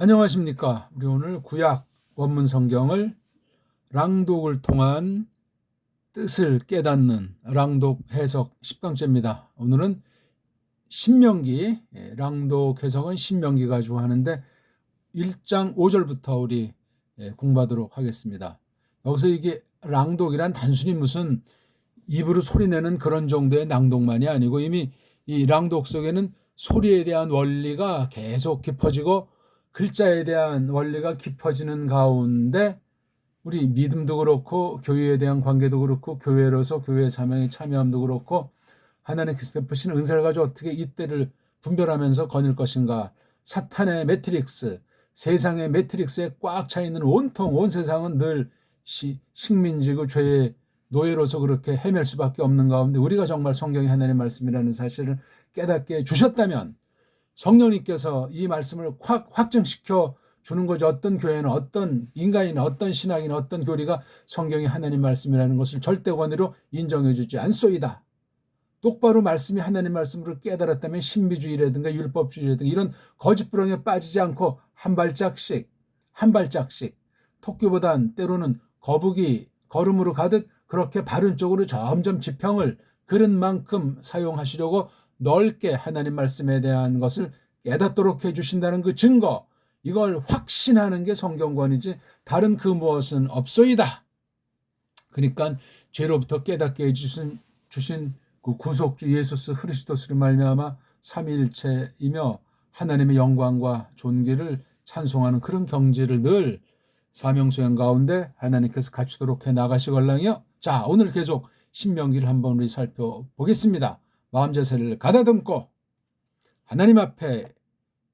안녕하십니까. 우리 오늘 구약 원문 성경을 랑독을 통한 뜻을 깨닫는 랑독 해석 10강째입니다. 오늘은 신명기, 랑독 해석은 신명기 가지고 하는데 1장 5절부터 우리 공부하도록 하겠습니다. 여기서 이게 랑독이란 단순히 무슨 입으로 소리내는 그런 정도의 낭독만이 아니고 이미 이 랑독 속에는 소리에 대한 원리가 계속 깊어지고 글자에 대한 원리가 깊어지는 가운데 우리 믿음도 그렇고 교회에 대한 관계도 그렇고 교회로서 교회 사명에 참여함도 그렇고 하나님께서 베푸신 은사를 가지고 어떻게 이때를 분별하면서 거닐 것인가. 사탄의 매트릭스, 세상의 매트릭스에 꽉 차 있는 온통 온 세상은 늘 식민지고 죄의 노예로서 그렇게 헤맬 수밖에 없는 가운데 우리가 정말 성경이 하나님의 말씀이라는 사실을 깨닫게 주셨다면 성령님께서 이 말씀을 확증시켜 주는 거죠. 어떤 교회는 어떤 인간이나 어떤 신학이나 어떤 교리가 성경이 하나님 말씀이라는 것을 절대 권위로 인정해 주지 않소이다. 똑바로 말씀이 하나님 말씀으로 깨달았다면 신비주의라든가 율법주의라든가 이런 거짓부렁에 빠지지 않고 한 발짝씩 토끼보단 때로는 거북이 걸음으로 가듯 그렇게 바른 쪽으로 점점 지평을 그런 만큼 사용하시려고 넓게 하나님 말씀에 대한 것을 깨닫도록 해주신다는 그 증거, 이걸 확신하는 게 성경권이지 다른 그 무엇은 없소이다. 그러니까 죄로부터 깨닫게 해주신 그 구속주 예수 그리스도로 말미암아 삼위일체이며 하나님의 영광과 존귀를 찬송하는 그런 경지를 늘 사명수행 가운데 하나님께서 갖추도록 해 나가시걸랑이요. 자, 오늘 계속 신명기를 한번 우리 살펴보겠습니다. 마음 자세를 가다듬고 하나님 앞에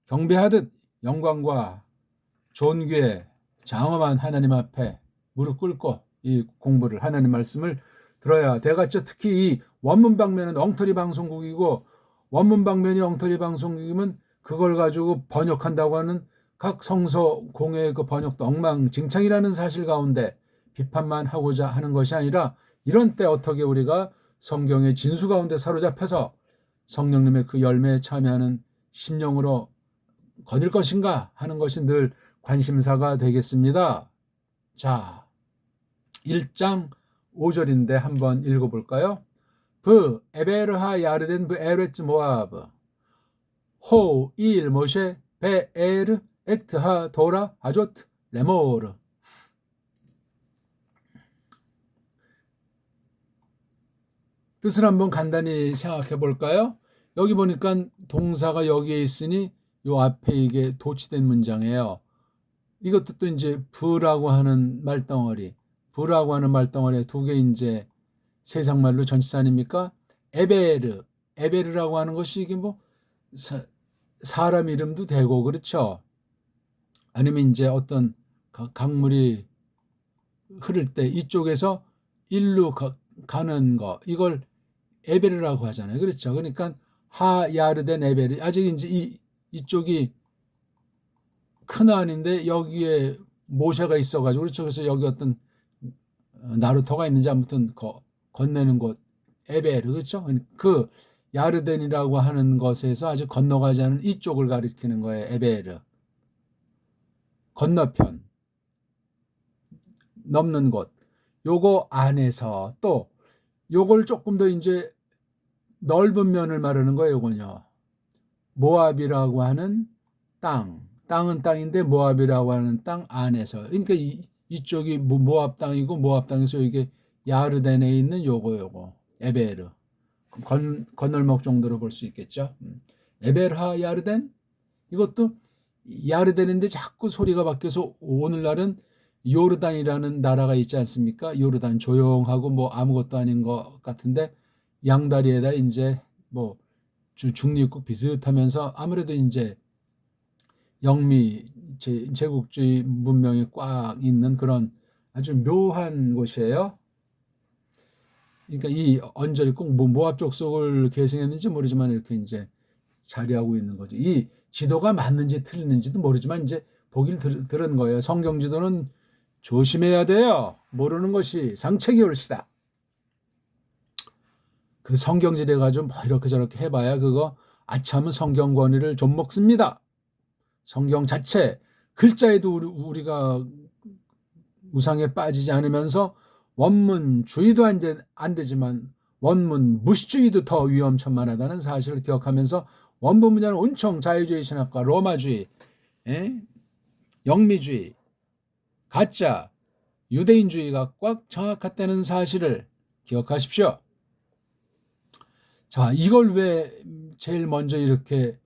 경배하듯 영광과 존귀에 장엄한 하나님 앞에 무릎 꿇고 이 공부를 하나님 말씀을 들어야 되겠죠. 특히 이 원문 방면은 엉터리 방송국이고 원문 방면이 엉터리 방송국이면 그걸 가지고 번역한다고 하는 각 성서 공회의 그 번역도 엉망진창이라는 사실 가운데 비판만 하고자 하는 것이 아니라 이런 때 어떻게 우리가 성경의 진수 가운데 사로잡혀서 성령님의 그 열매에 참여하는 심령으로 거닐 것인가 하는 것이 늘 관심사가 되겠습니다. 자, 1장 5절인데 한번 읽어볼까요? 브 에베르하 야르덴 브 에레츠 모아브 호 일 모셰 베 에르 에트하 도라 아조트 레모르. 뜻을 한번 간단히 생각해 볼까요? 여기 보니까 동사가 여기에 있으니 요 앞에 이게 도치된 문장이에요. 이것도 또 이제 부라고 하는 말덩어리에 두 개 이제 세상 말로 전치사 아닙니까? 에베르라고 하는 것이 이게 뭐 사람 이름도 되고 그렇죠. 아니면 이제 어떤 강물이 흐를 때 이쪽에서 일로 가는 거 이걸 에베르라고 하잖아요. 그렇죠. 그러니까 하야르덴 에베르 아직 이제 이쪽이 크나안인데 여기에 모세가 있어가지고 그렇죠. 그래서 여기 어떤 나루터가 있는지 아무튼 건네는 곳 에베르 그렇죠. 그 야르덴이라고 하는 것에서 아직 건너가지 않은 이쪽을 가리키는 거예요. 에베르 건너편 넘는 곳. 요거 안에서 또 요걸 조금 더 이제 넓은 면을 말하는 거예요. 요건요. 모압이라고 하는 땅은 땅인데 모압이라고 하는 땅 안에서. 그러니까 이쪽이 모압 땅이고 모압 땅에서 이게 야르덴에 있는 요거 에베르. 건널목 정도로 볼 수 있겠죠. 에베르하 야르덴 이것도 야르덴인데 자꾸 소리가 바뀌어서 오늘날은 요르단이라는 나라가 있지 않습니까? 요르단 조용하고 뭐 아무것도 아닌 것 같은데 양다리에다 이제 뭐 중립국 비슷하면서 아무래도 이제 영미 제국주의 문명이 꽉 있는 그런 아주 묘한 곳이에요. 그러니까 이 언저리 꼭 모압 족속을 계승했는지 모르지만 이렇게 이제 자리하고 있는 거죠. 이 지도가 맞는지 틀리는지도 모르지만 이제 보기를 들은 거예요. 성경 지도는 조심해야 돼요. 모르는 것이 상책이 올시다. 그 성경지대 가지고 뭐 이렇게 저렇게 해봐야 그거 아참은 성경 권위를 좀 먹습니다. 성경 자체 글자에도 우리가 우상에 빠지지 않으면서 원문주의도 안 되지만 원문 무시주의도 더 위험천만하다는 사실을 기억하면서 원본 문자는 온총 자유주의 신학과 로마주의, 영미주의, 가짜, 유대인주의가 꽉 장악했다는 사실을 기억하십시오. 자, 이걸 왜 제일 먼저 이렇게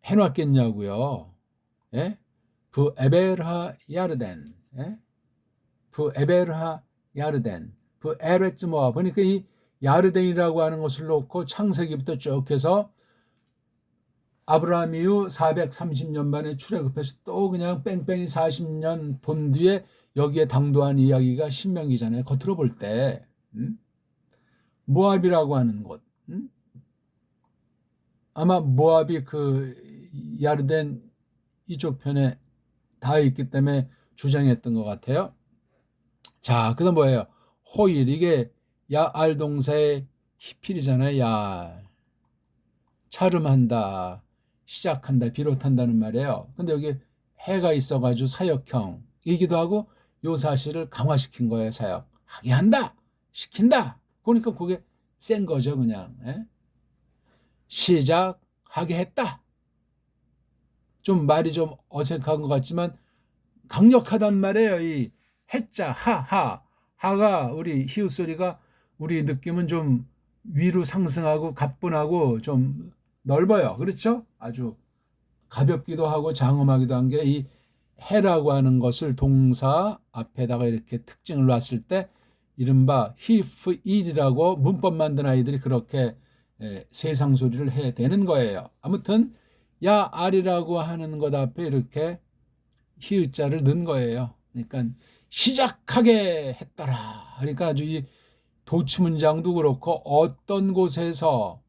해놨겠냐고요. 예? 부 에베르하 야르덴, 부 에베르하 야르덴, 부 에레츠모아. 보니까 이 야르덴이라고 하는 것을 놓고 창세기부터 쭉 해서 아브라함 이후 430년 만에 출애굽해서 또 그냥 뺑뺑이 40년 본 뒤에 여기에 당도한 이야기가 신명기잖아요. 겉으로 볼 때 모압이라고 하는 곳, 아마 모압이 그 야르덴 이쪽 편에 다 있기 때문에 주장했던 것 같아요. 자, 그다음 뭐예요? 호일, 이게 야알 동사의 히필이잖아요. 야, 차름한다, 시작한다, 비롯한다는 말이에요. 근데 여기 해가 있어가지고 사역형이기도 하고 요 사실을 강화시킨 거예요. 사역 하게 한다, 시킨다. 그러니까 그게 센 거죠, 그냥. 시작하게 했다. 좀 말이 좀 어색한 것 같지만 강력하단 말이에요. 이 해자 하가 우리 히읗 소리가 우리 느낌은 좀 위로 상승하고 가뿐하고 좀 넓어요. 그렇죠? 아주 가볍기도 하고 장엄하기도 한 게 이 해라고 하는 것을 동사 앞에다가 이렇게 특징을 놨을 때 이른바 히프 일이라고 문법 만든 아이들이 그렇게 세상 소리를 해야 되는 거예요. 아무튼 야 알이라고 하는 것 앞에 이렇게 히읗자를 넣은 거예요. 그러니까 시작하게 했더라. 그러니까 아주 이 도치 문장도 그렇고 어떤 곳에서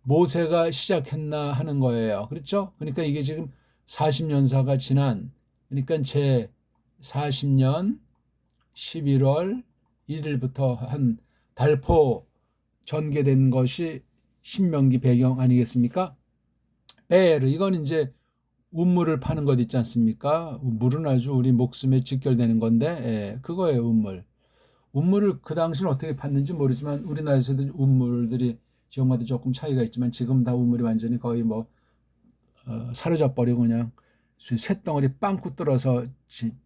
모세가 시작했나 하는 거예요. 그렇죠? 그러니까 이게 지금 40년사가 지난, 그러니까 제 40년 11월 1일부터 한 달포 전개된 것이 신명기 배경 아니겠습니까? 베르, 이건 이제 운물을 파는 것 있지 않습니까? 운물은 아주 우리 목숨에 직결되는 건데, 그거예요, 운물. 운물을 그 당시는 어떻게 팠는지 모르지만 우리나라에서도 운물들이 지역마다 조금 차이가 있지만 지금 다 운물이 완전히 거의 뭐 사로잡버리고 그냥 쇳덩어리 빵꾸 뚫어서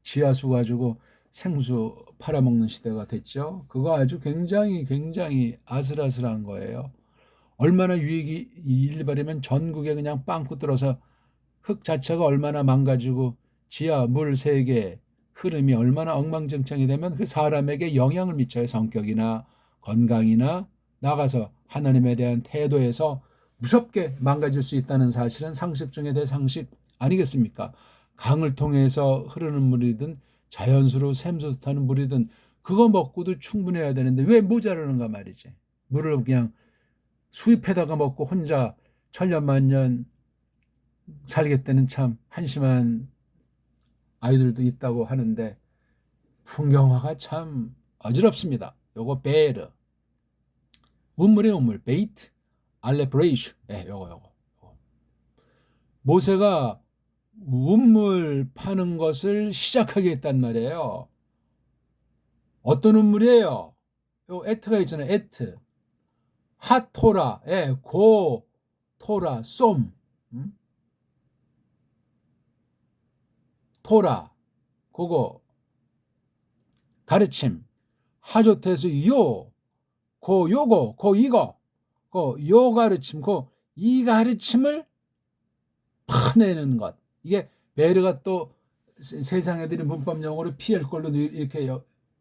지하수 가지고 생수 팔아먹는 시대가 됐죠. 그거 아주 굉장히 아슬아슬한 거예요. 얼마나 유익이 일발이면 전국에 그냥 빵꾸 뚫어서 흙 자체가 얼마나 망가지고 지하 물 세계 흐름이 얼마나 엉망진창이 되면 그 사람에게 영향을 미쳐요. 성격이나 건강이나 나가서 하나님에 대한 태도에서 무섭게 망가질 수 있다는 사실은 상식 중의 대상식 아니겠습니까? 강을 통해서 흐르는 물이든 자연수로 샘솟 타는 물이든 그거 먹고도 충분해야 되는데 왜 모자라는가 말이지. 물을 그냥 수입해다가 먹고 혼자 천년만년 살겠다는 참 한심한 아이들도 있다고 하는데 풍경화가 참 어지럽습니다. 요거 베르, 운물의 운물, 베이트, 알레브레이슈, 요거. 모세가 운물 파는 것을 시작하게 했단 말이에요. 어떤 운물이에요? 요 에트가 있잖아요. 에트, 핫토라, 고 토라, 쏨, 토라, 그거 가르침, 하조태에서 요거, 이거, 요 가르침, 이 가르침을 파내는 것. 이게 베르가 또 세상 애들이 문법 용어로 피할 걸로 이렇게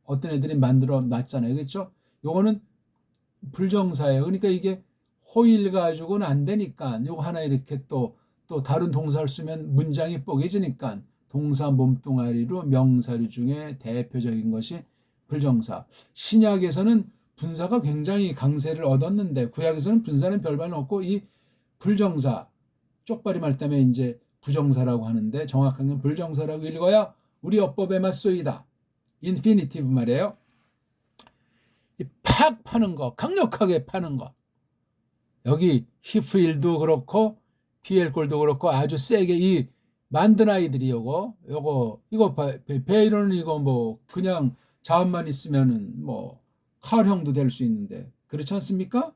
어떤 애들이 만들어 놨잖아요. 그렇죠? 요거는 불정사예요. 그러니까 이게 호일 가지고는 안 되니까 요거 하나 이렇게 또 다른 동사를 쓰면 문장이 뽀개지니까 동사 몸뚱아리로 명사류 중에 대표적인 것이 불정사. 신약에서는 분사가 굉장히 강세를 얻었는데 구약에서는 분사는 별반 없고 이 불정사 쪽발이말 때문에 이제 부정사라고 하는데 정확한 건 불정사라고 읽어야 우리 어법에만 쓰이다. 인피니티브 말이에요. 팍 파는 거, 강력하게 파는 거. 여기 히프일도 그렇고 PL골도 그렇고 아주 세게 이 만든 아이들이 이거 베이로는 이거 뭐 그냥 자원만 있으면은 뭐 칼형도 될 수 있는데 그렇지 않습니까?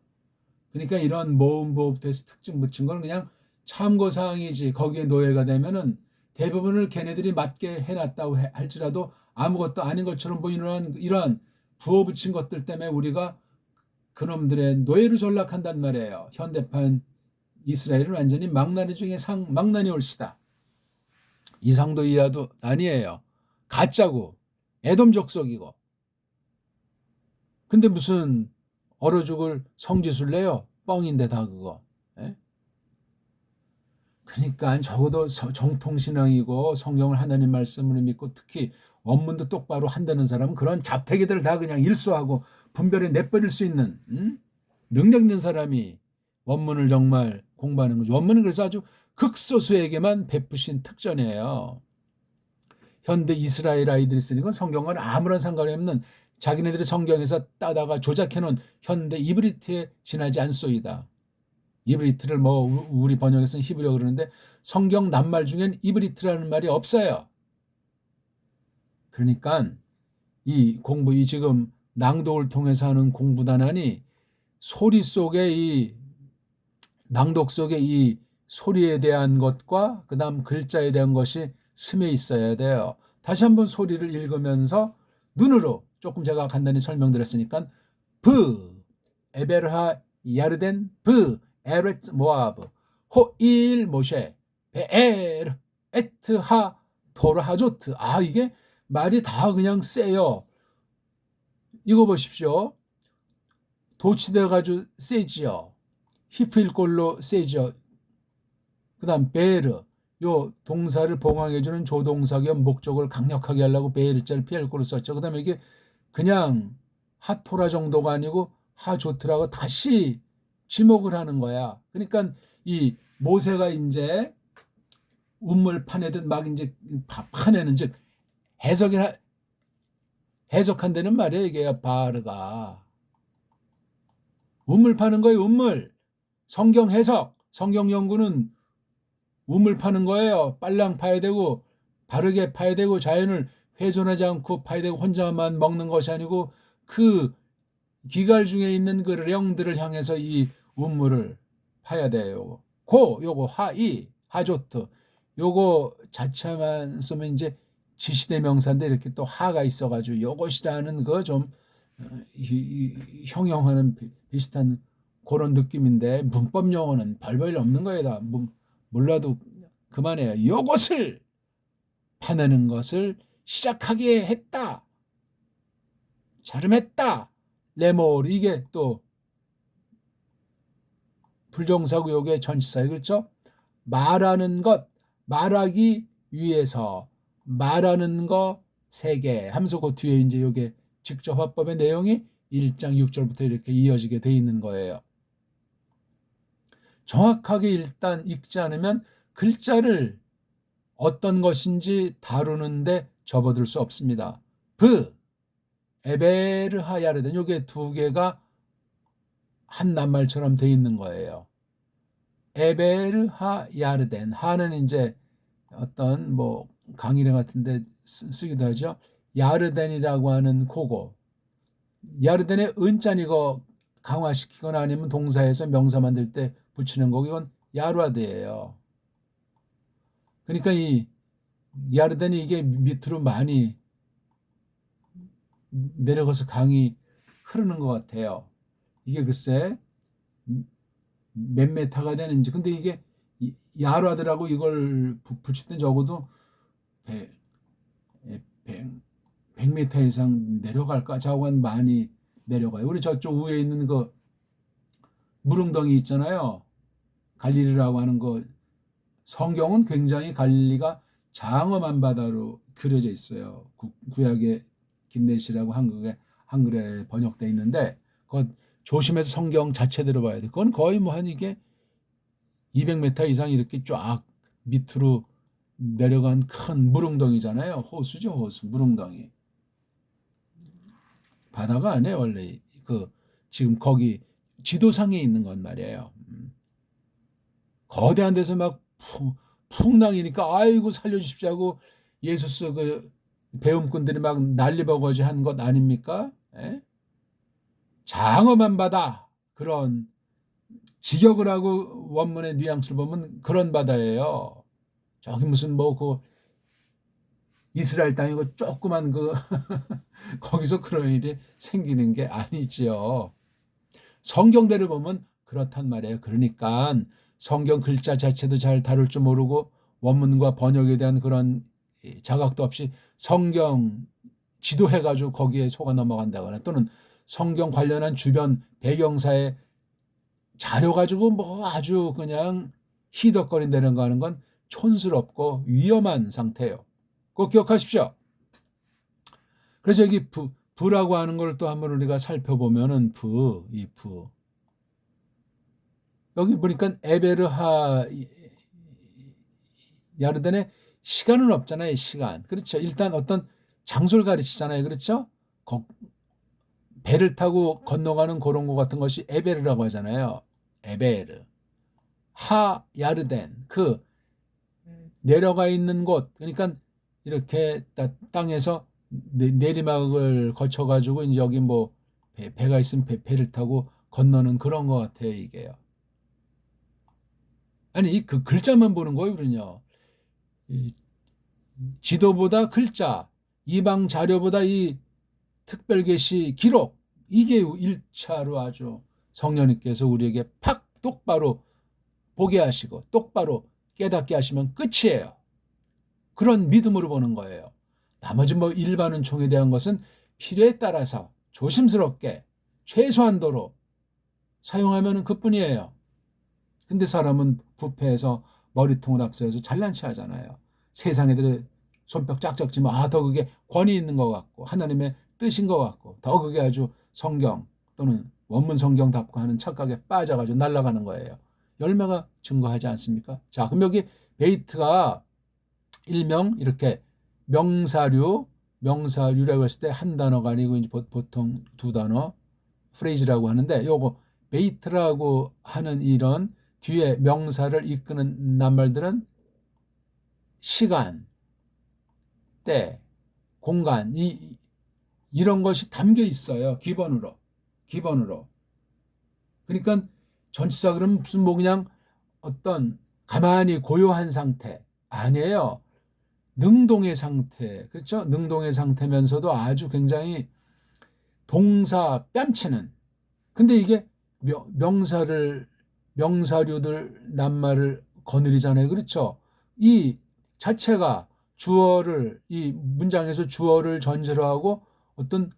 그러니까 이런 모음보호 테스트 특징 붙인 건 그냥 참고사항이지 거기에 노예가 되면은 대부분을 걔네들이 맞게 해놨다고 할지라도 아무것도 아닌 것처럼 보이는 이러한 부호 붙인 것들 때문에 우리가 그놈들의 노예로 전락한단 말이에요. 현대판 이스라엘은 완전히 망나니 중에 망나니 올시다. 이상도 이하도 아니에요. 가짜고 애돔 족속이고. 근데 무슨 얼어 죽을 성지순례요? 뻥인데 다 그거. 예? 그러니까 적어도 정통신앙이고 성경을 하나님 말씀으로 믿고 특히 원문도 똑바로 한다는 사람은 그런 잡태기들을 다 그냥 일소하고 분별해 내버릴 수 있는 능력 있는 사람이 원문을 정말 공부하는 거죠. 원문은 그래서 아주 극소수에게만 베푸신 특전이에요. 현대 이스라엘 아이들이 쓰는 건 성경과는 아무런 상관이 없는 자기네들이 성경에서 따다가 조작해놓은 현대 이브리트에 지나지 않소이다. 이브리트를 뭐 우리 번역에서는 히브리어 그러는데 성경 낱말 중엔 이브리트라는 말이 없어요. 그러니까 이 지금 낭독을 통해서 하는 공부단안이 소리 속에 이 낭독 속에 이 소리에 대한 것과 그다음 글자에 대한 것이 스며 있어야 돼요. 다시 한번 소리를 읽으면서 눈으로 조금 제가 간단히 설명드렸으니까 브 에베르하 야르덴 브 에렛 모아브 호일 모셰 베에르 에트하 도르하조트. 이게 말이 다 그냥 세요. 이거 보십시오. 도치돼가지고 세지요. 히프일꼴로 세지요. 그 다음 베르 요 동사를 봉황해주는 조동사 겸 목적을 강력하게 하려고 베르자를 피엘꼴로 썼죠. 그 다음에 이게 그냥 하토라 정도가 아니고 하조트라고 다시 지목을 하는 거야. 그러니까 이 모세가 이제 운물 파내듯 막 이제 파내는 즉 해석한다는 말이에요. 이게 바르가 운물 파는 거예요. 운물 성경 해석 성경 연구는 운물 파는 거예요. 빨랑 파야 되고 바르게 파야 되고 자연을 훼손하지 않고 파야 되고 혼자만 먹는 것이 아니고 그 기갈 중에 있는 그 령들을 향해서 이 운물을 파야 돼요. 요거 하이 하조트 요거 자체만 쓰면 이제 지시대명사인데 이렇게 또 하가 있어가지고 요것이라는 거 좀 형용하는 비슷한 그런 느낌인데 문법 용어는 별별 없는 거에다 몰라도 그만해요. 요것을 파내는 것을 시작하게 했다. 자름했다. 레모르 이게 또 불정사고 요게 전치사예요. 그렇죠? 말하는 것, 말하기 위해서 말하는 거 3개 하면서 그 뒤에 이제 요게 직접 화법의 내용이 1장 6절부터 이렇게 이어지게 돼 있는 거예요. 정확하게 일단 읽지 않으면 글자를 어떤 것인지 다루는데 접어들 수 없습니다. 에베르하야르덴 요게 2개가 한 낱말처럼 돼 있는 거예요. 에베르하야르덴 하는 이제 어떤 뭐 강의령 같은데 쓰기도 하죠. 야르덴이라고 하는 코고 야르덴의 은자 이거 강화시키거나 아니면 동사에서 명사 만들 때 붙이는 거고 이건 야르와드예요. 그러니까 이 야르덴이 이게 밑으로 많이 내려가서 강이 흐르는 것 같아요. 이게 글쎄 몇 메타가 되는지. 근데 이게 야르와드라고 이걸 붙일 때 적어도 100m 이상 내려갈까? 자관 많이 내려가요. 우리 저쪽 위에 있는 그 무릉덩이 있잖아요. 갈릴리라고 하는 거 성경은 굉장히 갈릴리가 장엄한 바다로 그려져 있어요. 구약의 김내시라고 한글에 번역돼 있는데 그거 조심해서 성경 자체대로 봐야 돼. 그건 거의 뭐 한 이게 200m 이상 이렇게 쫙 밑으로 내려간 큰 무릉덩이잖아요. 호수죠, 호수, 무릉덩이. 바다가 아니에요, 원래. 지금 거기 지도상에 있는 건 말이에요. 거대한 데서 막 풍랑이니까 아이고 살려주십시오 하고 예수스 그 배움꾼들이 막 난리버거지 한 것 아닙니까? 예? 장엄한 바다, 그런 직역을 하고 원문의 뉘앙스를 보면 그런 바다예요. 저기 무슨 뭐 그 이스라엘 땅이고 조그만 그 거기서 그런 일이 생기는 게 아니지요. 성경대로 보면 그렇단 말이에요. 그러니까 성경 글자 자체도 잘 다룰 줄 모르고 원문과 번역에 대한 그런 자각도 없이 성경 지도해가지고 거기에 속아 넘어간다거나 또는 성경 관련한 주변 배경사에 자료 가지고 뭐 아주 그냥 희덕거린다는 거 하는 건 촌스럽고 위험한 상태예요. 꼭 기억하십시오. 그래서 여기 부라고 하는 걸 또 한번 우리가 살펴보면은 이 부. 여기 보니까 에베르하 야르덴에 시간은 없잖아요. 시간. 그렇죠. 일단 어떤 장소를 가르치잖아요. 그렇죠. 배를 타고 건너가는 그런 것 같은 것이 에베르라고 하잖아요. 에베르. 하 야르덴. 그 내려가 있는 곳. 그러니까 이렇게 땅에서 내리막을 거쳐가지고 이제 여기 뭐 배가 있으면 배를 타고 건너는 그런 것 같아요. 이게요. 아니 그 글자만 보는 거예요. 그러냐. 지도보다 글자, 이방 자료보다 이 특별계시 기록, 이게 1차로 아주 성령님께서 우리에게 팍 똑바로 보게 하시고 똑바로 깨닫게 하시면 끝이에요. 그런 믿음으로 보는 거예요. 나머지 뭐 일반 은총에 대한 것은 필요에 따라서 조심스럽게 최소한도로 사용하면 그뿐이에요. 근데 사람은 부패해서 머리통을 앞세워서 잘난 체 하잖아요. 세상 애들이 손뼉 짝짝 치면 더 그게 권위 있는 것 같고 하나님의 뜻인 것 같고 더 그게 아주 성경 또는 원문 성경답고 하는 착각에 빠져가지고 날아가는 거예요. 열매가 증거하지 않습니까? 자, 그럼 여기 베이트가 일명 이렇게 명사류라고 했을 때 한 단어가 아니고 이제 보통 두 단어 프레이즈라고 하는데 요거 베이트라고 하는 이런 뒤에 명사를 이끄는 낱말들은 시간, 때, 공간 이런 것이 담겨 있어요. 기본으로. 그러니까 전치사 그러면 무슨 뭐 그냥 어떤 가만히 고요한 상태 아니에요. 능동의 상태. 그렇죠? 능동의 상태면서도 아주 굉장히 동사 뺨치는. 근데 이게 명사류들 낱말을 거느리잖아요. 그렇죠? 이 자체가 이 문장에서 주어를 전제로 하고 어떤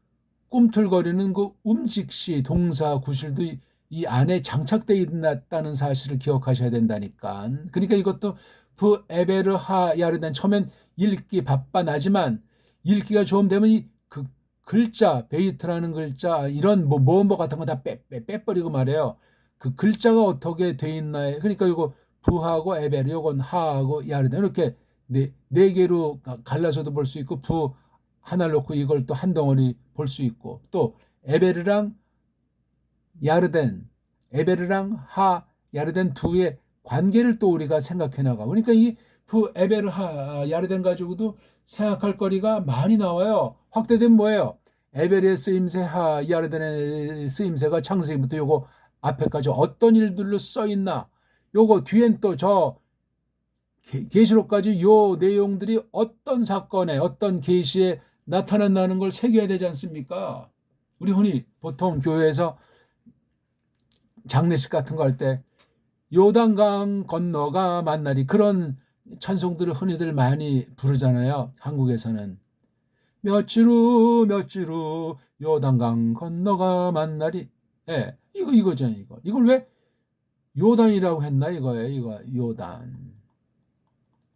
꿈틀거리는 그 움직시 동사 구실도 이 안에 장착되어 있다는 사실을 기억하셔야 된다니까. 그러니까 이것도 에베르하 야르단 처음엔 읽기 바빠나지만 읽기가 좀 되면 그 글자 베이트라는 글자 이런 뭐 같은 거 다 빼버리고 말이에요. 그 글자가 어떻게 돼 있나요? 그러니까 이거 부하고 에베르 요건 하하고 야르단 이렇게 네 개로 갈라서도 볼 수 있고 부 하나를 놓고 이걸 또 한 덩어리 볼 수 있고 또 에베르랑 야르덴 에베르랑 하 야르덴 두의 관계를 또 우리가 생각해 나가. 그러니까 이 에베르 하 야르덴 가지고도 생각할 거리가 많이 나와요. 확대되면 뭐예요? 에베르의 쓰임새 하 야르덴의 쓰임새가 창세기부터 요거 앞에까지 어떤 일들로 써 있나? 요거 뒤엔 또 저 계시록까지 요 내용들이 어떤 사건에 어떤 계시에 나타난다는 걸 새겨야 되지 않습니까? 우리 흔히 보통 교회에서 장례식 같은 거 할 때 요단강 건너가 만나리 그런 찬송들을 흔히들 많이 부르잖아요. 한국에서는 며칠 후 요단강 건너가 만나리. 예, 이거잖아요. 이걸 왜 요단이라고 했나 이거예요. 이거 요단.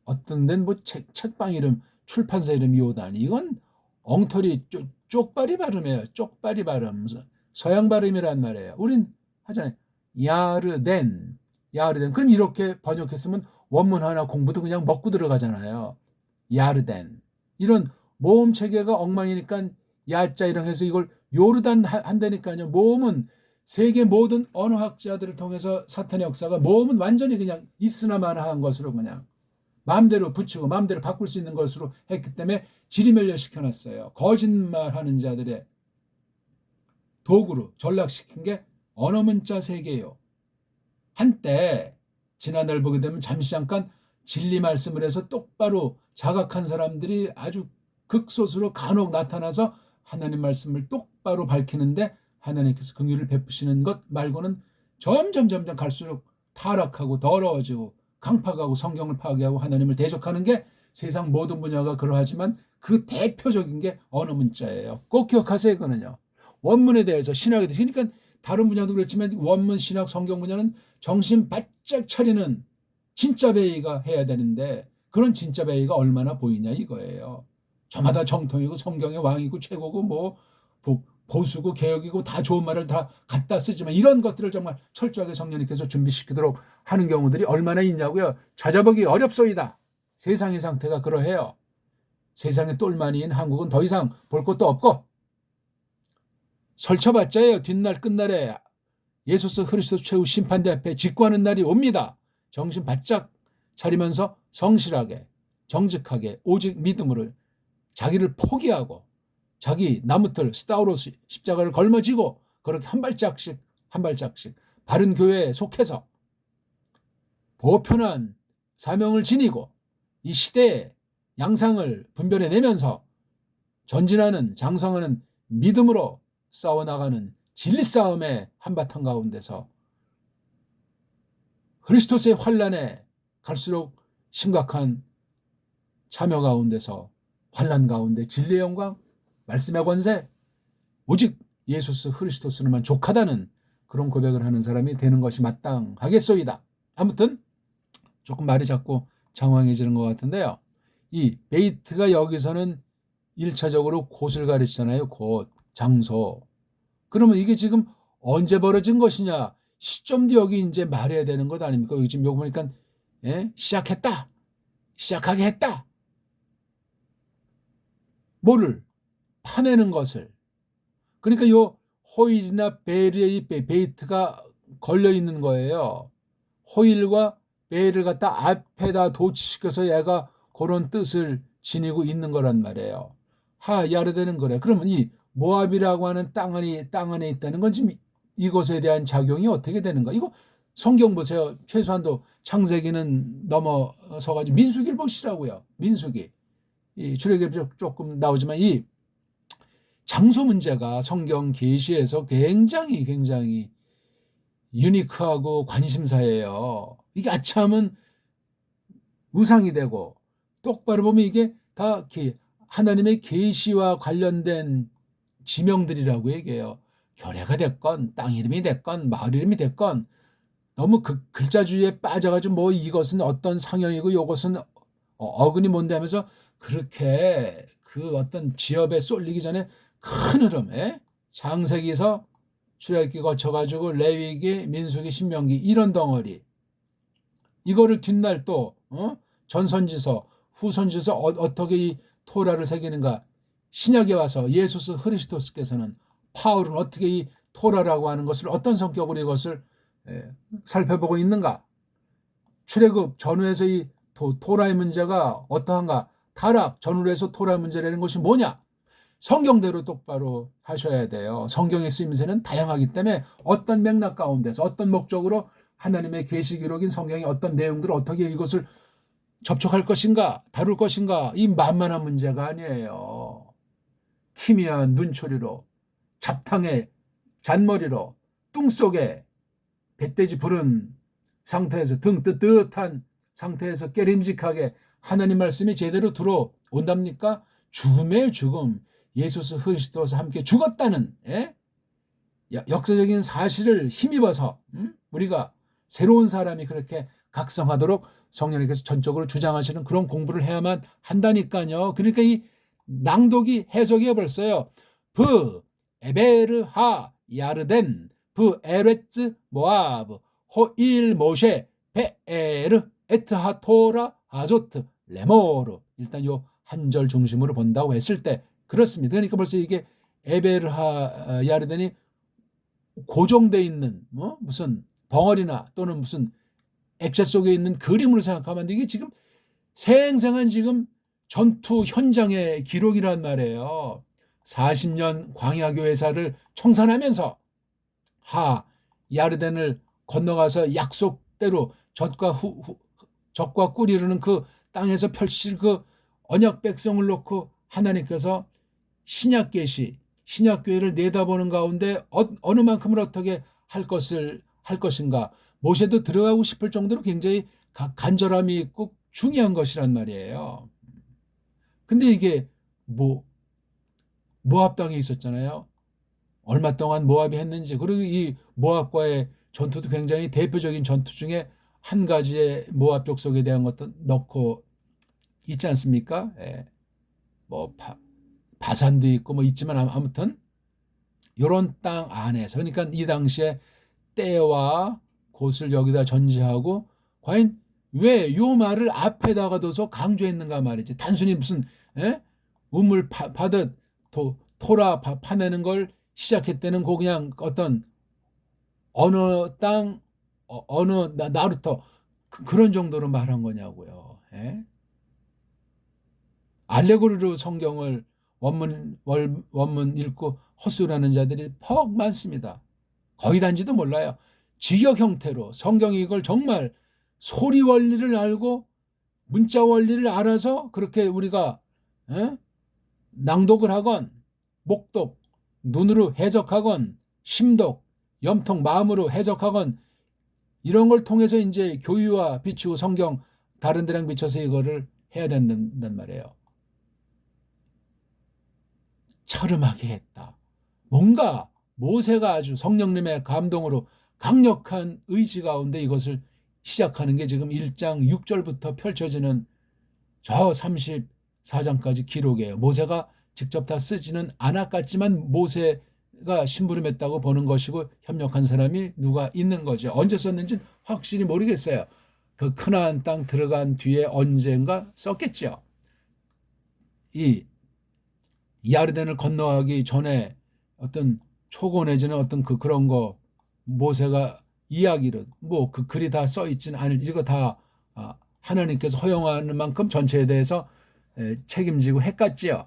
어떤 데는 뭐 책방 이름, 출판사 이름 요단. 이건 엉터리 쪽발이 발음이에요. 쪽발이 발음. 서양 발음이란 말이에요. 우린 하잖아요. 야르덴. 그럼 이렇게 번역했으면 원문 하나 공부도 그냥 먹고 들어가잖아요. 야르덴. 이런 모음 체계가 엉망이니까 야자 이런 해서 이걸 요르단 한다니까요. 모음은 세계 모든 언어학자들을 통해서 사탄의 역사가 몸은 완전히 그냥 있으나 마나한 것으로 그냥 마음대로 붙이고 마음대로 바꿀 수 있는 것으로 했기 때문에 지리멸렬시켜놨어요. 거짓말하는 자들의 도구로 전락시킨 게 언어문자 세계예요. 한때 지난날 보게 되면 잠시 잠깐 진리 말씀을 해서 똑바로 자각한 사람들이 아주 극소수로 간혹 나타나서 하나님 말씀을 똑바로 밝히는데 하나님께서 긍휼을 베푸시는 것 말고는 점점 갈수록 타락하고 더러워지고 강팍하고 성경을 파괴하고 하나님을 대적하는 게 세상 모든 분야가 그러하지만 그 대표적인 게 언어 문자예요. 꼭 기억하세요. 이거는요. 원문에 대해서 신학에 대해서 그러니까 다른 분야도 그렇지만 원문 신학 성경 분야는 정신 바짝 차리는 진짜 베이가 해야 되는데 그런 진짜 베이가 얼마나 보이냐 이거예요. 저마다 정통이고 성경의 왕이고 최고고 뭐 보수고 개혁이고 다 좋은 말을 다 갖다 쓰지만 이런 것들을 정말 철저하게 성령님께서 준비시키도록 하는 경우들이 얼마나 있냐고요. 찾아보기 어렵소이다. 세상의 상태가 그러해요. 세상의 똘마니인 한국은 더 이상 볼 것도 없고 설쳐봤자요. 뒷날 끝날에 예수 그리스도 최후 심판대 앞에 직구하는 날이 옵니다. 정신 바짝 차리면서 성실하게 정직하게 오직 믿음으로 자기를 포기하고 자기 나무틀 스타우로스 십자가를 걸머쥐고 그렇게 한 발짝씩 바른 교회에 속해서 보편한 사명을 지니고 이 시대의 양상을 분별해내면서 전진하는 장성하는 믿음으로 싸워나가는 진리 싸움의 한바탕 가운데서 그리스도의 환란에 갈수록 심각한 참여 가운데서 환란 가운데 진리의 영광 말씀의 권세 오직 예수 그리스도스만 족하다는 그런 고백을 하는 사람이 되는 것이 마땅하겠소이다. 아무튼 조금 말이 자꾸 장황해지는 것 같은데요. 이 베이트가 여기서는 1차적으로 곳을 가르치잖아요. 곳, 장소. 그러면 이게 지금 언제 벌어진 것이냐? 시점도 여기 이제 말해야 되는 것 아닙니까? 여기 지금 요거 보니까 시작했다. 시작하게 했다. 뭐를? 파내는 것을. 그러니까 요 호일이나 베일의 베이트가 걸려 있는 거예요. 호일과 베일을 갖다 앞에다 도치시켜서 얘가 그런 뜻을 지니고 있는 거란 말이에요. 야르되는 거래. 그러면 이 모압이라고 하는 땅 안에 있다는 건 지금 이것에 대한 작용이 어떻게 되는가? 이거 성경 보세요. 최소한도 창세기는 넘어서가지고 민수기를 보시라고요. 민수기. 이 출애굽 조금 나오지만 이 장소 문제가 성경 계시에서 굉장히 유니크하고 관심사예요. 이게 아참은 우상이 되고 똑바로 보면 이게 다 하나님의 계시와 관련된 지명들이라고 얘기해요. 교례가 됐건 땅 이름이 됐건 마을 이름이 됐건 너무 글자주의에 빠져가지고 뭐 이것은 어떤 상형이고 이것은 어근이 뭔데 하면서 그렇게 그 어떤 지엽에 쏠리기 전에 큰 흐름에 창세기서 출애굽기 거쳐가지고 레위기, 민수기, 신명기 이런 덩어리 이거를 뒷날 또 전선지서, 후선지서 어떻게 이 토라를 새기는가 신약에 와서 예수 그리스도께서는 파울은 어떻게 이 토라라고 하는 것을 어떤 성격으로 이것을 살펴보고 있는가 출애굽 전후에서 이 토라의 문제가 어떠한가 타락 전후에서 토라의 문제라는 것이 뭐냐 성경대로 똑바로 하셔야 돼요. 성경의 쓰임새는 다양하기 때문에 어떤 맥락 가운데서 어떤 목적으로 하나님의 계시 기록인 성경의 어떤 내용들을 어떻게 이것을 접촉할 것인가 다룰 것인가 이 만만한 문제가 아니에요. 티미한 눈초리로 잡탕에 잔머리로 뚱 속에 배돼지 부른 상태에서 등 뜨뜻한 상태에서 깨림직하게 하나님 말씀이 제대로 들어온답니까? 죽음의 죽음 예수 그리스도와 함께 죽었다는 역사적인 사실을 힘입어서 우리가 새로운 사람이 그렇게 각성하도록 성령님께서 전적으로 주장하시는 그런 공부를 해야만 한다니까요. 그러니까 이 낭독이 해석이 벌써요. 브 에베르하 야르덴 브 에레츠 모아브 호일 모셰 베에르 에트하토라 아조트 레모르 일단 요 한 절 중심으로 본다고 했을 때 그렇습니다. 그러니까 벌써 이게 에베르하 야르덴이 고정돼 있는 무슨 벙어리나 또는 무슨 액체 속에 있는 그림으로 생각하면 안 돼. 이게 지금 생생한 지금 전투 현장의 기록이란 말이에요. 40년 광야교회사를 청산하면서 야르덴을 건너가서 약속대로 적과 꿀 이루는 그 땅에서 펼칠 그 언약 백성을 놓고 하나님께서 신약 계시, 신약 교회를 내다보는 가운데 어느 만큼을 어떻게 할 것인가. 모세도 들어가고 싶을 정도로 굉장히 간절함이 있고 중요한 것이란 말이에요. 근데 이게 모압 땅에 있었잖아요. 얼마 동안 모압이 했는지. 그리고 이 모압과의 전투도 굉장히 대표적인 전투 중에 한 가지의 모압 족속에 대한 것도 넣고 있지 않습니까? 예. 바산도 있고 있지만 아무튼 이런 땅 안에서, 그러니까 이 당시에 때와 곳을 여기다 전제하고 과연 왜 요 말을 앞에다가 둬서 강조했는가 말이지. 단순히 무슨 우물 파듯 토라 파내는 걸 시작했다는 그 그냥 어떤 어느 땅 어느 나루터 그런 정도로 말한 거냐고요. 알레고리로 성경을 원문 읽고 헛소리하는 자들이 퍽 많습니다. 거의 단지도 몰라요. 직역 형태로 성경이 이걸 정말 소리 원리를 알고 문자 원리를 알아서 그렇게 우리가 낭독을 하건 목독 눈으로 해석하건 심독 염통 마음으로 해석하건 이런 걸 통해서 이제 교유와 비추고 성경 다른 데랑 비춰서 이거를 해야 된단 말이에요. 처름하게 했다. 뭔가 모세가 아주 성령님의 감동으로 강력한 의지 가운데 이것을 시작하는 게 지금 1장 6절부터 펼쳐지는 저 34장까지 기록이에요. 모세가 직접 다 쓰지는 않았겠지만 모세가 심부름했다고 보는 것이고 협력한 사람이 누가 있는 거죠. 언제 썼는지는 확실히 모르겠어요. 그 크나안 땅 들어간 뒤에 언젠가 썼겠죠. 이 야르덴을 건너가기 전에 어떤 초고 내지는 어떤 그런 거 모세가 이야기를 그 글이 다 써 있지는 않을, 이거 다 하나님께서 허용하는 만큼 전체에 대해서 책임지고 했겠지요.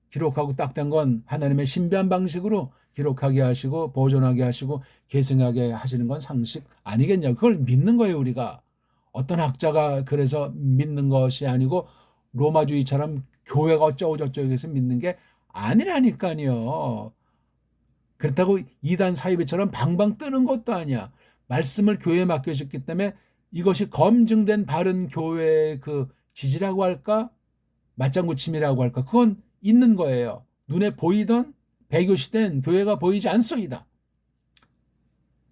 기록하고 딱 된 건 하나님의 신비한 방식으로 기록하게 하시고 보존하게 하시고 계승하게 하시는 건 상식 아니겠냐. 그걸 믿는 거예요. 우리가 어떤 학자가 그래서 믿는 것이 아니고 로마주의처럼 교회가 어쩌고 저쩌고 해서 믿는 게 아니라니까요. 그렇다고 이단 사이비처럼 방방 뜨는 것도 아니야. 말씀을 교회에 맡겨줬기 때문에 이것이 검증된 바른 교회의 그 지지라고 할까? 맞장구침이라고 할까? 그건 있는 거예요. 눈에 보이던 배교시된 교회가 보이지 않소이다.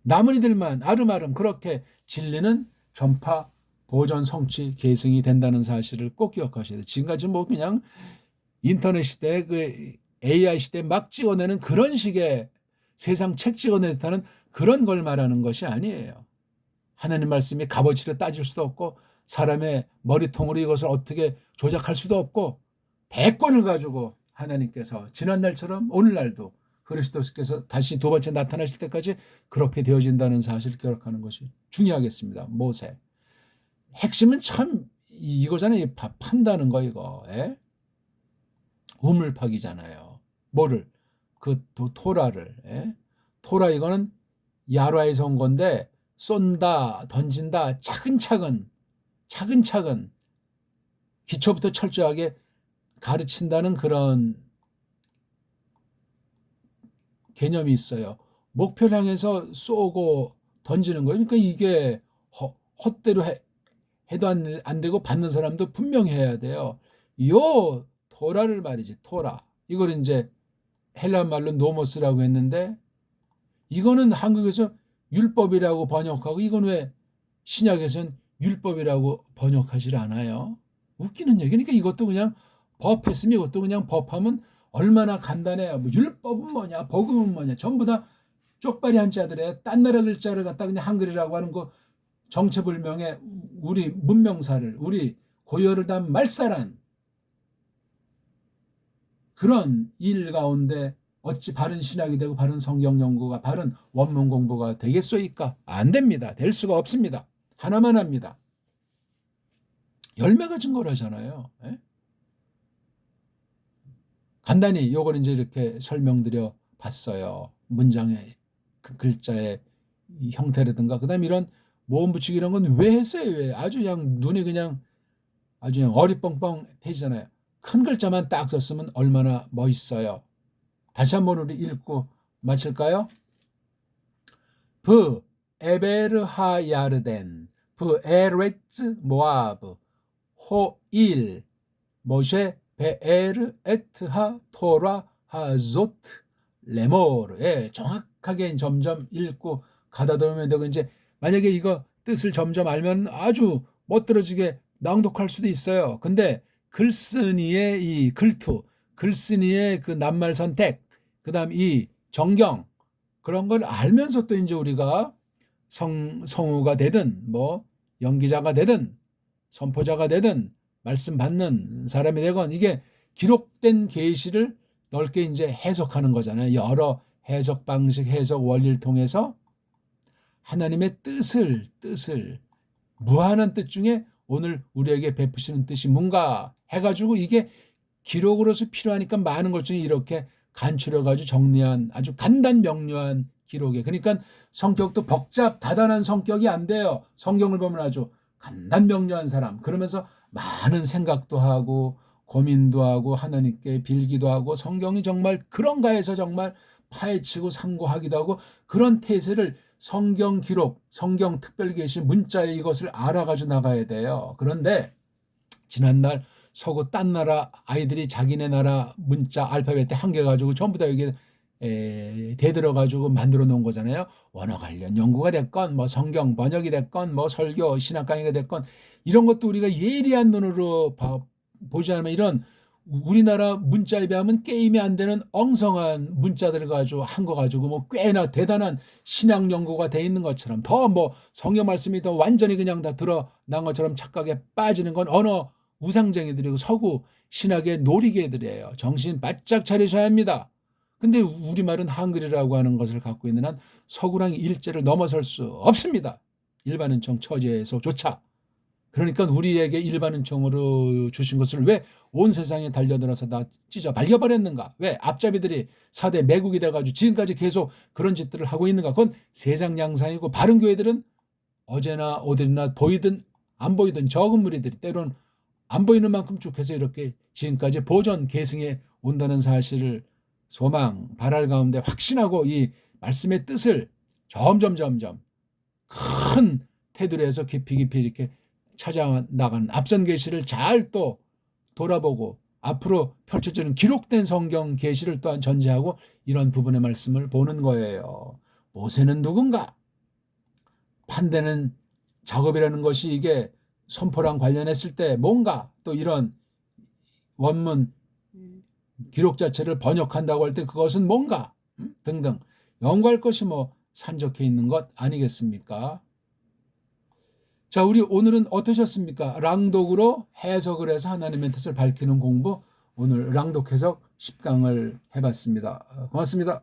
남은 이들만 아름아름 그렇게 진리는 전파, 보존, 성취, 계승이 된다는 사실을 꼭 기억하셔야 돼요. 지금까지 그냥 인터넷 시대에 그 AI 시대에 막 찍어내는 그런 식의 세상 책 찍어내는 그런 걸 말하는 것이 아니에요. 하나님 말씀이 값어치로 따질 수도 없고 사람의 머리통으로 이것을 어떻게 조작할 수도 없고 대권을 가지고 하나님께서 지난날처럼 오늘날도 그리스도께서 다시 두 번째 나타나실 때까지 그렇게 되어진다는 사실을 기억하는 것이 중요하겠습니다. 모세. 핵심은 참 이거잖아요. 판다는 거 이거. 우물파기잖아요. 뭐를? 그 토라를. 토라 이거는 야로아에서 온 건데 쏜다, 던진다, 차근차근 기초부터 철저하게 가르친다는 그런 개념이 있어요. 목표를 향해서 쏘고 던지는 거예요. 그러니까 이게 헛대로 해도 안 되고 받는 사람도 분명히 해야 돼요. 요 토라를 말이지, 토라. 이걸 이제 헬라 말로 노모스라고 했는데 이거는 한국에서 율법이라고 번역하고 이건 왜 신약에서는 율법이라고 번역하지 않아요? 웃기는 얘기. 그러니까 이것도 그냥 법했으면 이것도 그냥 법하면 얼마나 간단해요. 율법은 뭐냐, 복음은 뭐냐, 전부 다 쪽발이 한자들의 딴 나라 글자를 갖다 그냥 한글이라고 하는 거 정체불명의 우리 문명사를, 우리 고열을 다 말살한 그런 일 가운데 어찌 바른 신학이 되고 바른 성경 연구가 바른 원문 공부가 되겠소이까? 안 됩니다. 될 수가 없습니다. 하나만 합니다. 열매가 증거라잖아요. 예? 간단히 요걸 이제 이렇게 설명드려 봤어요. 문장의 그 글자의 형태라든가 그다음에 이런 모음 붙이기 이런 건 왜 했어요? 왜? 아주 그냥 눈이 그냥 아주 그냥 어리뻥뻥 해지잖아요. 큰 글자만 딱 썼으면 얼마나 멋있어요. 다시 한번 우리 읽고 마칠까요? 브 에베르하야르덴 브 에레츠 모아브 호일 모셰 베에르 에트하 토라 하조트 레모르. 예, 정확하게 점점 읽고 가다듬으면 되고 이제 만약에 이거 뜻을 점점 알면 아주 멋들어지게 낭독할 수도 있어요. 근데 글쓴이의 이 글투, 글쓴이의 그 낱말 선택, 그다음 이 정경 그런 걸 알면서 또 이제 우리가 성우가 되든 뭐 연기자가 되든 선포자가 되든 말씀 받는 사람이 되건 이게 기록된 계시를 넓게 이제 해석하는 거잖아요. 여러 해석 방식, 해석 원리를 통해서 하나님의 뜻을 무한한 뜻 중에 오늘 우리에게 베푸시는 뜻이 뭔가 해가지고 이게 기록으로서 필요하니까 많은 것 중에 이렇게 간추려가지고 정리한 아주 간단명료한 기록에 그러니까 성격도 다단한 성격이 안 돼요. 성경을 보면 아주 간단명료한 사람 그러면서 많은 생각도 하고 고민도 하고 하나님께 빌기도 하고 성경이 정말 그런가 해서 정말 파헤치고 상고하기도 하고 그런 태세를 성경 기록, 성경 특별 계시 문자에 이것을 알아가지고 나가야 돼요. 그런데 지난날 서구 딴 나라 아이들이 자기네 나라 문자 알파벳 한개 가지고 전부 다 여기 대들어가지고 만들어 놓은 거잖아요. 원어 관련 연구가 됐건 뭐 성경 번역이 됐건 뭐 설교 신학 강의가 됐건 이런 것도 우리가 예리한 눈으로 보지 않으면 이런 우리나라 문자에 비하면 게임이 안 되는 엉성한 문자들을 가지고 한 거 가지고 뭐 꽤나 대단한 신학 연구가 돼 있는 것처럼 더 뭐 성경 말씀이 더 완전히 그냥 다 드러난 것처럼 착각에 빠지는 건 언어 우상쟁이들이고 서구 신학의 놀이개들이에요. 정신 바짝 차리셔야 합니다. 근데 우리말은 한글이라고 하는 것을 갖고 있는 한 서구랑 일제를 넘어설 수 없습니다. 일반은총 처지에서조차. 그러니까 우리에게 일반은총으로 주신 것을 왜 온 세상에 달려들어서 다 찢어 발겨버렸는가? 왜 앞잡이들이 4대 매국이 돼가지고 지금까지 계속 그런 짓들을 하고 있는가? 그건 세상 양상이고 바른 교회들은 어제나 오늘이나 보이든 안 보이든 적은 무리들이 때론 안 보이는 만큼 쭉 해서 이렇게 지금까지 보존 계승해 온다는 사실을 소망 바랄 가운데 확신하고 이 말씀의 뜻을 점점 큰 테두리에서 깊이 이렇게 찾아 나가는 앞선 계시를 잘 또 돌아보고 앞으로 펼쳐지는 기록된 성경 계시를 또한 전제하고 이런 부분의 말씀을 보는 거예요. 모세는 누군가? 판대는 작업이라는 것이 이게 선포랑 관련했을 때 뭔가 또 이런 원문 기록 자체를 번역한다고 할 때 그것은 뭔가 등등 연구할 것이 뭐 산적해 있는 것 아니겠습니까? 자, 우리 오늘은 어떠셨습니까? 랑독으로 해석을 해서 하나님의 뜻을 밝히는 공부 오늘 랑독 해석 10강을 해봤습니다. 고맙습니다.